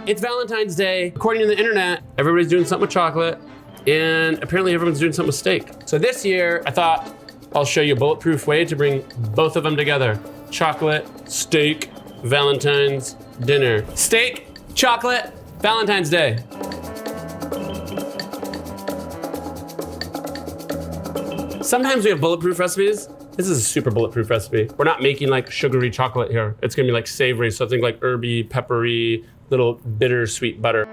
It's Valentine's Day. According to the internet, everybody's doing something with chocolate, and apparently everyone's doing something with steak. So this year, I thought I'll show you a bulletproof way to bring both of them together. Chocolate, steak, Valentine's dinner. Steak, chocolate, Valentine's Day. Sometimes we have bulletproof recipes. This is a super bulletproof recipe. We're not making like sugary chocolate here. It's gonna be like savory, so think like herby, peppery, little bittersweet butter.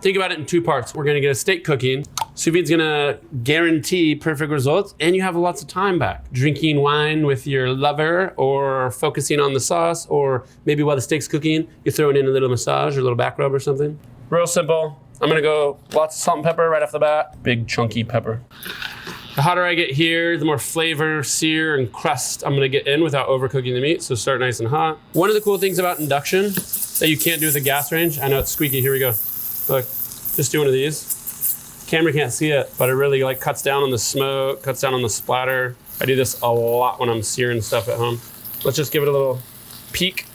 Think about it in two parts. We're gonna get a steak cooking. Sous vide's gonna guarantee perfect results, and you have lots of time back. Drinking wine with your lover, or focusing on the sauce, or maybe while the steak's cooking, you're throwing in a little massage or a little back rub or something. Real simple. I'm gonna go lots of salt and pepper right off the bat. Big chunky pepper. The hotter I get here, the more flavor, sear, and crust I'm gonna get in without overcooking the meat, so start nice and hot. One of the cool things about induction that you can't do with a gas range, I know it's squeaky, here we go. Look, just do one of these. Camera can't see it, but it really like cuts down on the smoke, cuts down on the splatter. I do this a lot when I'm searing stuff at home. Let's just give it a little peek.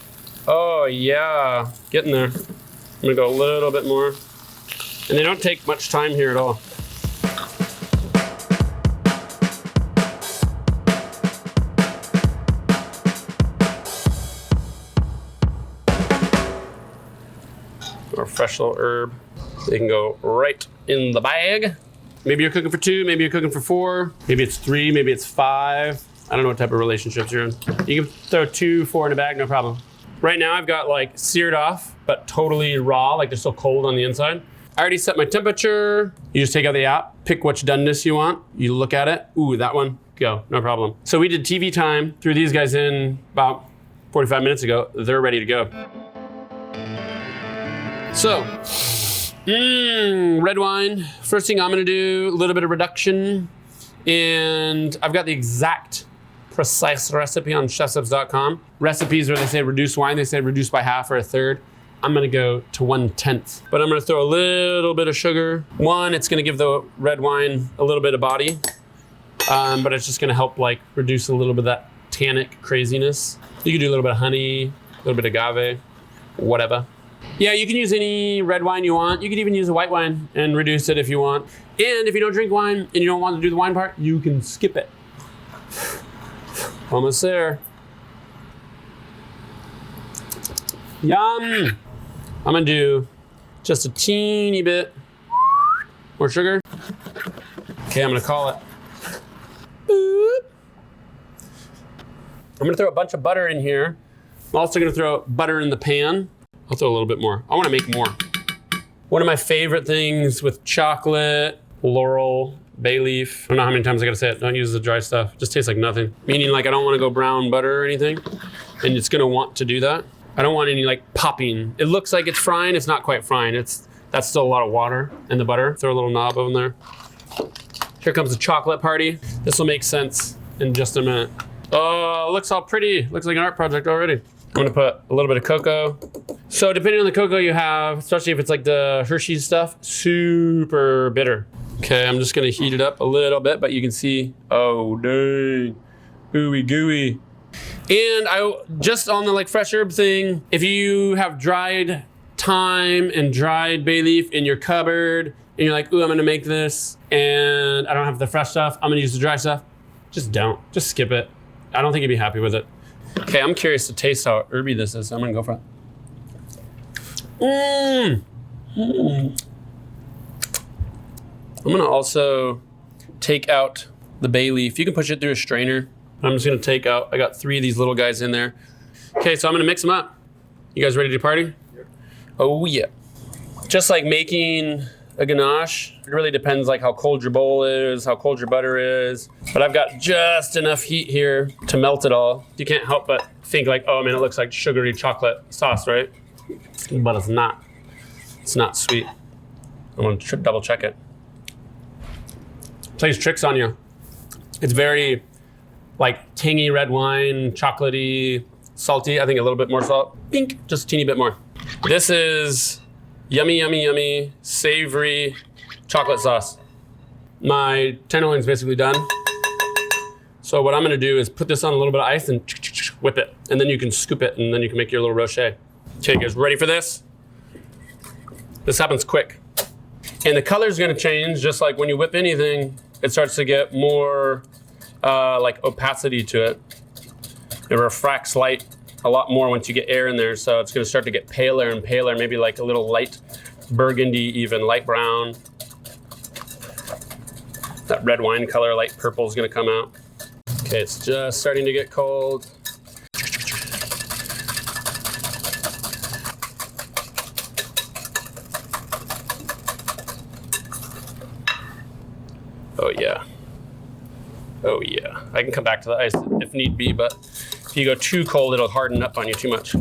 Oh yeah, getting there. I'm gonna go a little bit more. And they don't take much time here at all. Or fresh little herb. They can go right in the bag. Maybe you're cooking for 2, maybe you're cooking for 4, maybe it's 3, maybe it's 5. I don't know what type of relationships you're in. You can throw 2, 4 in a bag, no problem. Right now I've got like seared off, but totally raw, like they're still cold on the inside. I already set my temperature. You just take out the app, pick which doneness you want. You look at it. Ooh, that one, go, no problem. So we did TV time, threw these guys in about 45 minutes ago. They're ready to go. So, red wine. First thing I'm gonna do, a little bit of reduction. And I've got the exact precise recipe on ChefSteps.com. Recipes where they say reduce wine, they say reduce by half or a third. I'm gonna go to 1/10, but I'm gonna throw a little bit of sugar. One, it's gonna give the red wine a little bit of body, but it's just gonna help like reduce a little bit of that tannic craziness. You can do a little bit of honey, a little bit of agave, whatever. Yeah, you can use any red wine you want. You can even use a white wine and reduce it if you want. And if you don't drink wine and you don't want to do the wine part, you can skip it. Almost there. Yum. I'm gonna do just a teeny bit more sugar. Okay, I'm gonna call it. Boop. I'm gonna throw a bunch of butter in here. I'm also gonna throw butter in the pan. I'll throw a little bit more. I wanna make more. One of my favorite things with chocolate, laurel, bay leaf. I don't know how many times I gotta say it. Don't use the dry stuff. It just tastes like nothing. Meaning like I don't wanna go brown butter or anything. And it's gonna want to do that. I don't want any like popping. It looks like it's frying, it's not quite frying. That's still a lot of water in the butter. Throw a little knob over there. Here comes the chocolate party. This will make sense in just a minute. Oh, it looks all pretty. Looks like an art project already. I'm gonna put a little bit of cocoa. So depending on the cocoa you have, especially if it's like the Hershey's stuff, super bitter. Okay, I'm just gonna heat it up a little bit, but you can see, oh dang, ooey gooey. And I just on the like fresh herb thing, if you have dried thyme and dried bay leaf in your cupboard, and you're like, ooh, I'm gonna make this, and I don't have the fresh stuff, I'm gonna use the dry stuff, just don't, just skip it. I don't think you'd be happy with it. Okay, I'm curious to taste how herby this is, so I'm gonna go for it. I'm gonna also take out the bay leaf. You can push it through a strainer. I'm just gonna take out, I got 3 of these little guys in there. Okay, so I'm gonna mix them up. You guys ready to party? Yep. Oh yeah. Just like making a ganache, it really depends like how cold your bowl is, how cold your butter is. But I've got just enough heat here to melt it all. You can't help but think like, oh man, it looks like sugary chocolate sauce, right? But it's not. It's not sweet. I'm gonna double check it. Plays tricks on you. It's very like tangy red wine, chocolatey, salty. I think a little bit more salt. Pink, just a teeny bit more. This is yummy, yummy, yummy, savory chocolate sauce. My tenderloin's basically done. So what I'm gonna do is put this on a little bit of ice and whip it. And then you can scoop it and then you can make your little rocher. Okay, guys, ready for this? This happens quick. And the color's gonna change, just like when you whip anything, it starts to get more like opacity to it. It refracts light a lot more once you get air in there, so it's gonna start to get paler and paler, maybe like a little light burgundy, even light brown. That red wine color, light purple is gonna come out. Okay, it's just starting to get cold. Oh yeah. Oh yeah. I can come back to the ice if need be, but if you go too cold, it'll harden up on you too much.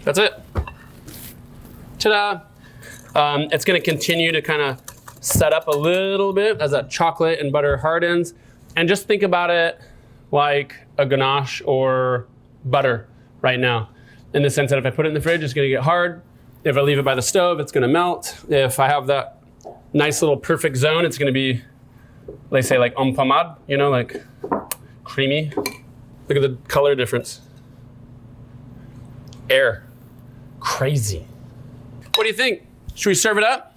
That's it. Ta-da! It's gonna continue to kind of set up a little bit as that chocolate and butter hardens. And just think about it like a ganache or butter right now, in the sense that if I put it in the fridge, it's gonna get hard. If I leave it by the stove, it's gonna melt. If I have that nice little perfect zone, it's gonna be, they say like en pommade, you know, like creamy. Look at the color difference. Air, crazy. What do you think? Should we serve it up?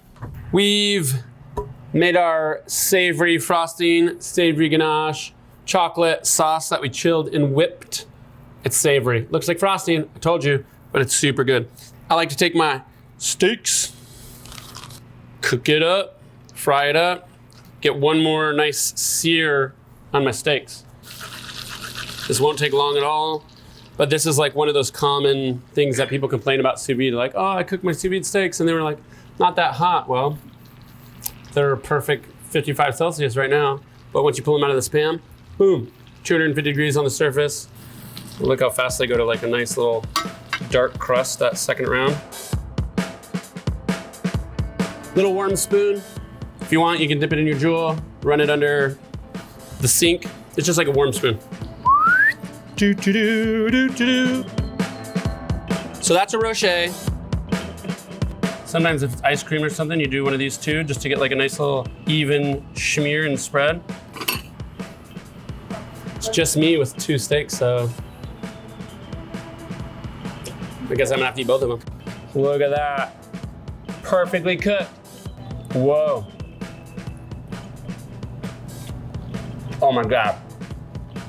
We've made our savory frosting, savory ganache, chocolate sauce that we chilled and whipped. It's savory. Looks like frosting, I told you, but it's super good. I like to take my steaks, cook it up, fry it up, get one more nice sear on my steaks. This won't take long at all, but this is like one of those common things that people complain about sous vide. Like, oh, I cooked my sous vide steaks and they were like, not that hot. Well, they're perfect 55 Celsius right now, but once you pull them out of the pan, boom, 250 degrees on the surface. Look how fast they go to like a nice little dark crust that second round. Little warm spoon. If you want, you can dip it in your jewel, run it under the sink. It's just like a warm spoon. So that's a rocher. Sometimes if it's ice cream or something, you do one of these too, just to get like a nice little even smear and spread. It's just me with 2 steaks, so I guess I'm gonna have to eat both of them. Look at that. Perfectly cooked. Whoa. Oh my God.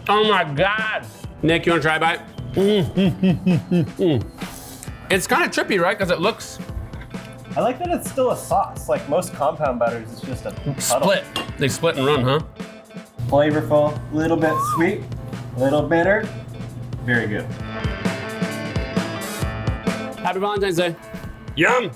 Oh my God. Nick, you wanna try a bite? It's kind of trippy, right? Because it looks... I like that it's still a sauce. Like most compound butters, it's just a puddle. Split. They split and run, huh? Flavorful, a little bit sweet, a little bitter. Very good. Happy Valentine's Day. Yum!